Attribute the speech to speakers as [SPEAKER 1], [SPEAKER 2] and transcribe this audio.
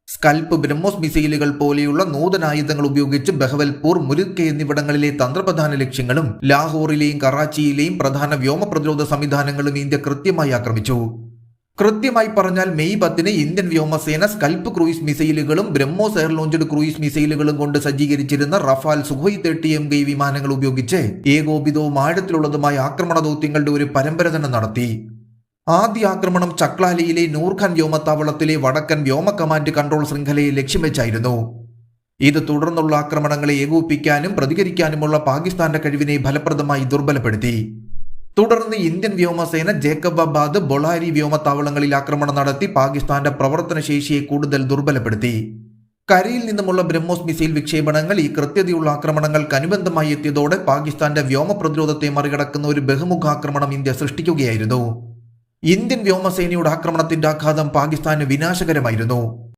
[SPEAKER 1] സ്കൽപ്പ്, ബ്രഹ്മോസ് മിസൈലുകൾ പോലെയുള്ള നൂതനായുധങ്ങൾ ഉപയോഗിച്ച് ബഹവൽപൂർ, മുരുക്ക് എന്നിവിടങ്ങളിലെ തന്ത്രപ്രധാന ലക്ഷ്യങ്ങളും ലാഹോറിലെയും കറാച്ചിയിലെയും പ്രധാന വ്യോമ പ്രതിരോധ സംവിധാനങ്ങളും ഇന്ത്യ കൃത്യമായി ആക്രമിച്ചു. കൃത്യമായി പറഞ്ഞാൽ മെയ് 10 ഇന്ത്യൻ വ്യോമസേന സ്കൽപ്പ് ക്രൂയിസ് മിസൈലുകളും ബ്രഹ്മോസ് എയർ ലോഞ്ച്ഡ് ക്രൂയിസ് മിസൈലുകളും കൊണ്ട് സജ്ജീകരിച്ചിരുന്ന റഫാൽ സുഖോയ് 30 MKI വിമാനങ്ങൾ ഉപയോഗിച്ച് ഏകോപിതവും ആഴത്തിലുള്ളതുമായ ആക്രമണ ദൗത്യങ്ങളുടെ ഒരു പരമ്പര തന്നെ നടത്തി. ആദ്യ ആക്രമണം ചക്ലാലിയിലെ നൂർഖാൻ വ്യോമത്താവളത്തിലെ വടക്കൻ വ്യോമ കമാൻഡ് കൺട്രോൾ ശൃംഖലയെ ലക്ഷ്യം വെച്ചായിരുന്നു. ഇത് തുടർന്നുള്ള ആക്രമണങ്ങളെ ഏകോപിപ്പിക്കാനും പ്രതികരിക്കാനുമുള്ള പാകിസ്ഥാന്റെ കഴിവിനെ ഫലപ്രദമായി ദുർബലപ്പെടുത്തി. തുടർന്ന് ഇന്ത്യൻ വ്യോമസേന ജേക്കബാബാദ്, ബൊളാരി വ്യോമത്താവളങ്ങളിൽ ആക്രമണം നടത്തി പാകിസ്ഥാന്റെ പ്രവർത്തനശേഷിയെ കൂടുതൽ ദുർബലപ്പെടുത്തി. കരയിൽ നിന്നുമുള്ള ബ്രഹ്മോസ് മിസൈൽ വിക്ഷേപണങ്ങൾ ഈ കൃത്യതയുള്ള ആക്രമണങ്ങൾക്ക് അനുബന്ധമായി എത്തിയതോടെ പാകിസ്ഥാന്റെ വ്യോമ പ്രതിരോധത്തെ മറികടക്കുന്ന ഒരു ബഹുമുഖാക്രമണം ഇന്ത്യ സൃഷ്ടിക്കുകയായിരുന്നു. ഇന്ത്യൻ വ്യോമസേനയുടെ ആക്രമണത്തിന്റെ ആഘാതം പാകിസ്ഥാന് വിനാശകരമായിരുന്നു.